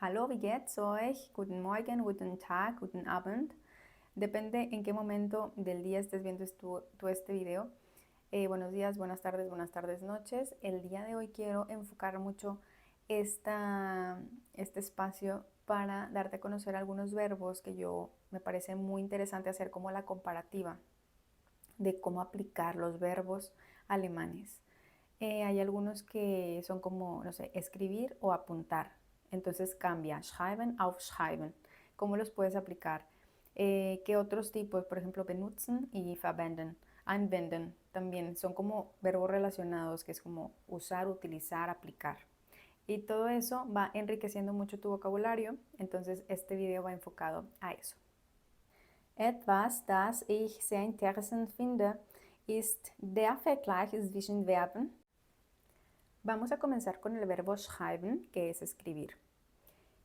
Hallo, wie geht's euch? Guten Morgen, guten Tag, guten Abend. Depende en qué momento del día estés viendo tú este video. Buenos días, buenas tardes, noches. El día de hoy quiero enfocar mucho este espacio para darte a conocer algunos verbos que me parece muy interesante hacer como la comparativa de cómo aplicar los verbos alemanes. Hay algunos que son como, no sé, escribir o apuntar. Entonces cambia, schreiben, aufschreiben. ¿Cómo los puedes aplicar? ¿Qué otros tipos? Por ejemplo, benutzen y verwenden. Anwenden también son como verbos relacionados, que es como usar, utilizar, aplicar. Y todo eso va enriqueciendo mucho tu vocabulario, entonces este video va enfocado a eso. Etwas, das ich sehr interessant finde, ist der Vergleich zwischen Verben. Vamos a comenzar con el verbo schreiben, que es escribir.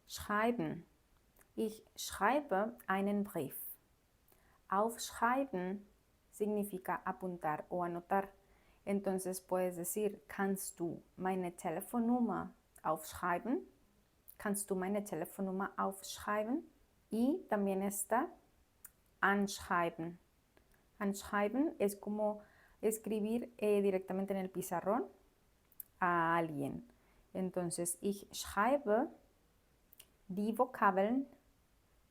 Schreiben. Ich schreibe einen Brief. Aufschreiben significa apuntar o anotar. Entonces puedes decir, kannst du meine Telefonnummer aufschreiben? Kannst du meine Telefonnummer aufschreiben? Y también está anschreiben. Anschreiben es como escribir directamente en el pizarrón a alguien. Entonces, ich schreibe die Vokabeln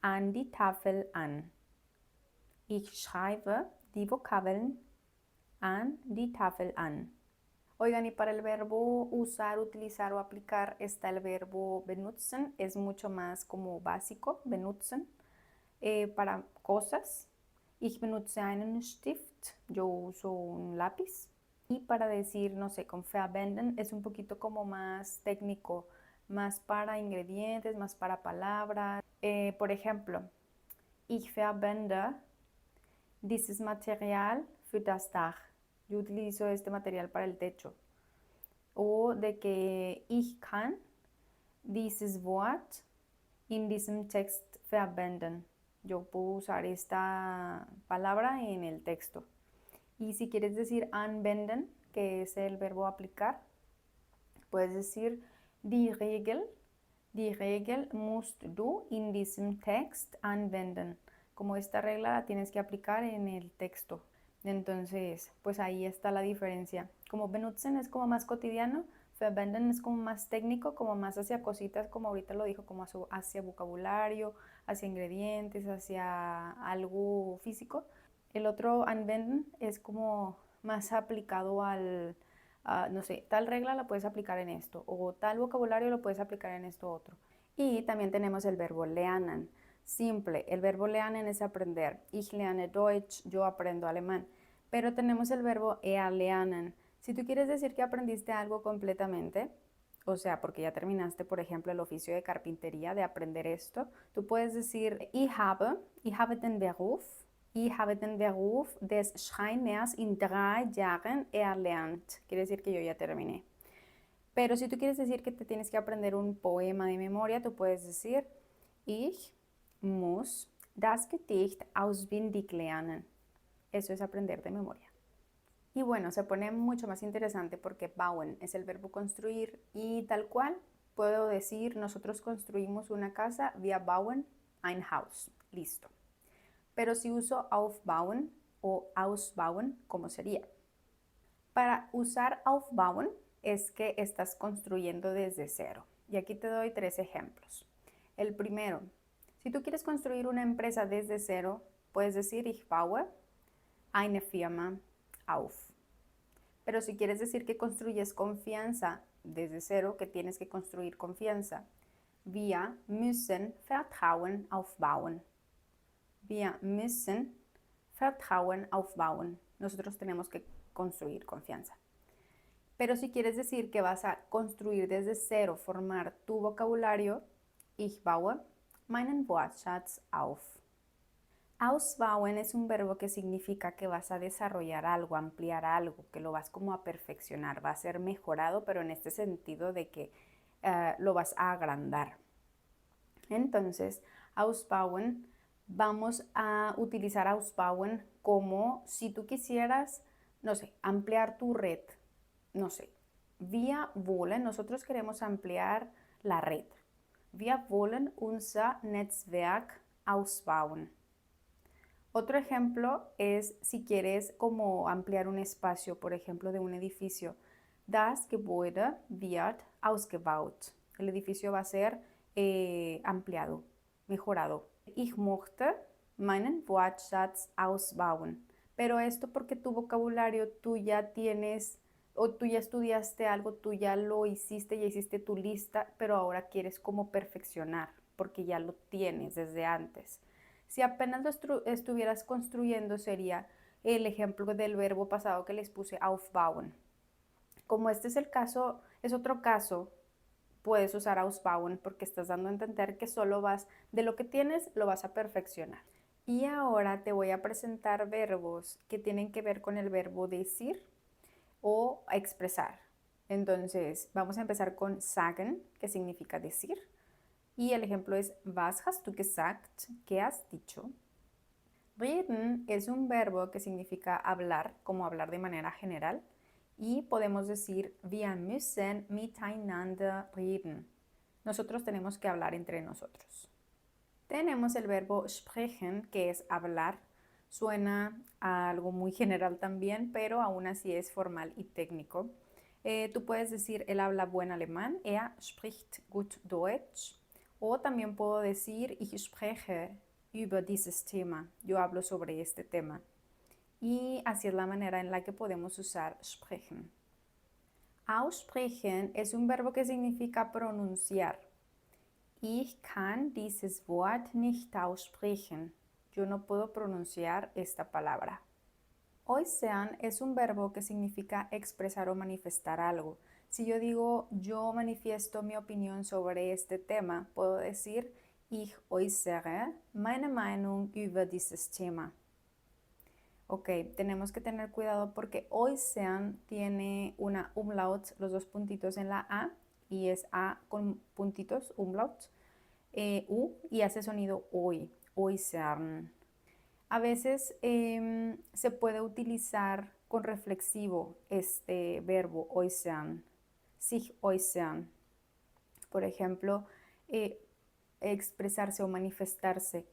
an die Tafel an. Ich schreibe die Vokabeln an die Tafel an. Oigan, y para el verbo usar, utilizar o aplicar está el verbo benutzen. Es mucho más como básico, benutzen, para cosas. Ich benutze einen Stift. Yo uso un lápiz. Y para decir, no sé, con verwenden es un poquito como más técnico, más para ingredientes, más para palabras. Por ejemplo, ich verwende dieses Material für das Dach. Yo utilizo este material para el techo. O de que ich kann dieses Wort in diesem Text verwenden. Yo puedo usar esta palabra en el texto. Y si quieres decir anwenden, que es el verbo aplicar, puedes decir die Regel musst du in diesem Text anwenden. Como esta regla la tienes que aplicar en el texto. Entonces, pues ahí está la diferencia. Como benutzen es como más cotidiano, verwenden es como más técnico, como más hacia cositas, como ahorita lo dijo, como hacia vocabulario, hacia ingredientes, hacia algo físico. El otro anwenden es como más aplicado no sé, tal regla la puedes aplicar en esto, o tal vocabulario lo puedes aplicar en esto otro. Y también tenemos el verbo lernen. Simple, el verbo lernen es aprender. Ich lerne Deutsch, yo aprendo alemán. Pero tenemos el verbo erlernen. Si tú quieres decir que aprendiste algo completamente, o sea, porque ya terminaste, por ejemplo, el oficio de carpintería, de aprender esto, tú puedes decir, ich habe den Beruf des Schreiners in 3 Jahren erlernt. Quiere decir que yo ya terminé. Pero si tú quieres decir que te tienes que aprender un poema de memoria, tú puedes decir, ich muss das Gedicht auswendig lernen. Eso es aprender de memoria. Y bueno, se pone mucho más interesante porque bauen es el verbo construir y tal cual puedo decir, nosotros construimos una casa, wir bauen ein Haus. Listo. Pero si uso aufbauen o ausbauen, ¿cómo sería? Para usar aufbauen es que estás construyendo desde cero. Y aquí te doy 3 ejemplos. El primero, si tú quieres construir una empresa desde cero, puedes decir ich baue eine Firma auf. Pero si quieres decir que construyes confianza desde cero, que tienes que construir confianza, wir müssen Vertrauen aufbauen. Wir müssen Vertrauen aufbauen. Nosotros tenemos que construir confianza. Pero si quieres decir que vas a construir desde cero, formar tu vocabulario, ich baue meinen Wortschatz auf. Ausbauen es un verbo que significa que vas a desarrollar algo, ampliar algo, que lo vas como a perfeccionar, va a ser mejorado, pero en este sentido de que lo vas a agrandar. Entonces, ausbauen, vamos a utilizar ausbauen como si tú quisieras, no sé, ampliar tu red, no sé, wir wollen, nosotros queremos ampliar la red. Wir wollen unser Netzwerk ausbauen. Otro ejemplo es si quieres como ampliar un espacio, por ejemplo, de un edificio. Das Gebäude wird ausgebaut. El edificio va a ser ampliado, mejorado. Ich möchte meinen Wortschatz ausbauen. Pero esto porque tu vocabulario tú ya tienes o tú ya estudiaste algo, tú ya lo hiciste, ya hiciste tu lista, pero ahora quieres como perfeccionar porque ya lo tienes desde antes. Si apenas lo estuvieras construyendo sería el ejemplo del verbo pasado que les puse, aufbauen. Como este es el caso, es otro caso, puedes usar ausbauen porque estás dando a entender que solo vas, de lo que tienes, lo vas a perfeccionar. Y ahora te voy a presentar verbos que tienen que ver con el verbo decir o expresar. Entonces, vamos a empezar con sagen, que significa decir. Y el ejemplo es, was hast du gesagt? ¿Qué has dicho? Reden es un verbo que significa hablar, como hablar de manera general. Y podemos decir, wir müssen miteinander reden. Nosotros tenemos que hablar entre nosotros. Tenemos el verbo sprechen, que es hablar. Suena a algo muy general también, pero aún así es formal y técnico. Tú puedes decir, él habla buen alemán, er spricht gut Deutsch. O también puedo decir, ich spreche über dieses Thema. Yo hablo sobre este tema. Y así es la manera en la que podemos usar sprechen. Aussprechen es un verbo que significa pronunciar. Ich kann dieses Wort nicht aussprechen. Yo no puedo pronunciar esta palabra. Äußern es un verbo que significa expresar o manifestar algo. Si yo digo, yo manifiesto mi opinión sobre este tema, puedo decir, ich äußere meine Meinung über dieses Thema. Ok, tenemos que tener cuidado porque äußern tiene una umlaut, los dos puntitos en la A, y es A con puntitos, umlaut, U, y hace sonido OI, äußern. A veces se puede utilizar con reflexivo este verbo äußern, sich äußern. Por ejemplo, expresarse o manifestarse.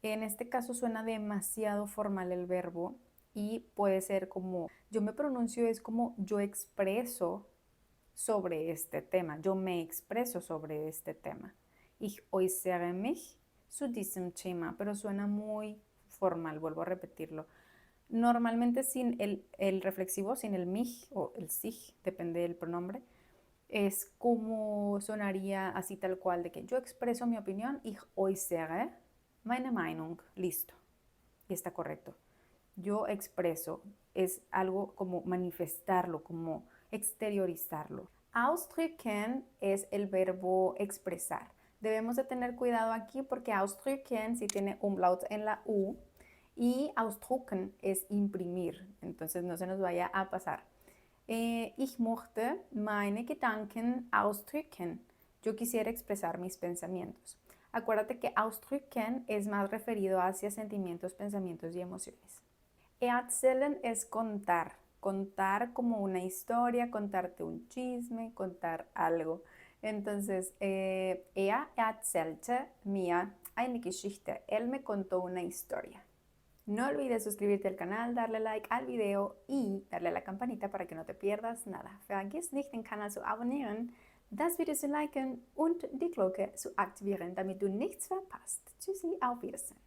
En este caso suena demasiado formal el verbo y puede ser como, yo me pronuncio, es como yo expreso sobre este tema, yo me expreso sobre este tema. Ich äußere mich zu diesem Thema, pero suena muy formal, vuelvo a repetirlo. Normalmente sin el reflexivo, sin el mich o el sich, depende del pronombre, es como sonaría así tal cual de que yo expreso mi opinión, ich äußere meine Meinung, listo, y está correcto. Yo expreso, es algo como manifestarlo, como exteriorizarlo. Ausdrücken es el verbo expresar. Debemos de tener cuidado aquí porque ausdrücken sí tiene umlaut en la U y ausdrucken es imprimir, entonces no se nos vaya a pasar. Ich möchte meine Gedanken ausdrücken. Yo quisiera expresar mis pensamientos. Acuérdate que ausdrücken es más referido hacia sentimientos, pensamientos y emociones. Erzählen es contar. Contar como una historia, contarte un chisme, contar algo. Entonces, er erzählte mir eine Geschichte. Él me contó una historia. No olvides suscribirte al canal, darle like al video y darle a la campanita para que no te pierdas nada. Vergiss nicht, den Kanal zu abonnieren, das Video zu liken und die Glocke zu aktivieren, damit du nichts verpasst. Tschüssi, auf Wiedersehen.